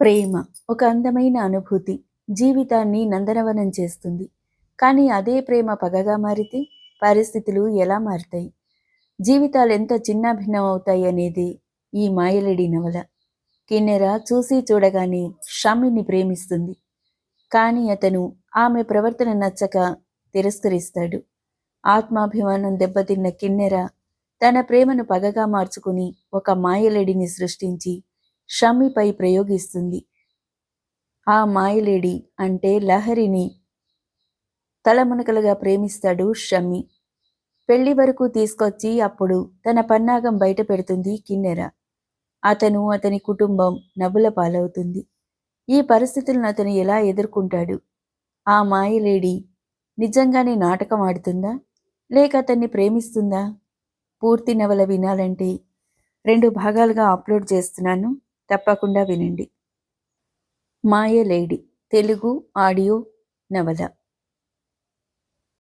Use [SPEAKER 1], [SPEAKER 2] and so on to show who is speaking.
[SPEAKER 1] ప్రేమ ఒక అందమైన అనుభూతి. జీవితాన్ని నందనవనం చేస్తుంది. కానీ అదే ప్రేమ పగగా మారితే పరిస్థితులు ఎలా మారుతాయి? జీవితాలు ఎంత చిన్నాభిన్నం అవుతాయి అనేది ఈ మాయలేడి నవల. కిన్నెర చూసి చూడగానే షమ్మిని ప్రేమిస్తుంది. కానీ అతను ఆమె ప్రవర్తన నచ్చక తిరస్కరిస్తాడు. ఆత్మాభిమానం దెబ్బతిన్న కిన్నెర తన ప్రేమను పగగా మార్చుకుని ఒక మాయలేడిని సృష్టించి షమ్మిపై ప్రయోగిస్తుంది. ఆ మాయలేడి అంటే లహరిని తలమునకలుగా ప్రేమిస్తాడు షమ్మి. పెళ్లి వరకు తీసుకొచ్చి అప్పుడు తన పన్నాగం బయట పెడుతుంది కిన్నెర. అతను అతని కుటుంబం నవ్వుల పాలవుతుంది. ఈ పరిస్థితులను అతను ఎలా ఎదుర్కొంటాడు? ఆ మాయలేడి నిజంగానే నాటకం ఆడుతుందా, లేక అతన్ని ప్రేమిస్తుందా? పూర్తి నవల వినాలంటే 2 భాగాలుగా అప్లోడ్ చేస్తున్నాను, తప్పకుండా వినండి. మాయలేడి తెలుగు ఆడియో నవల.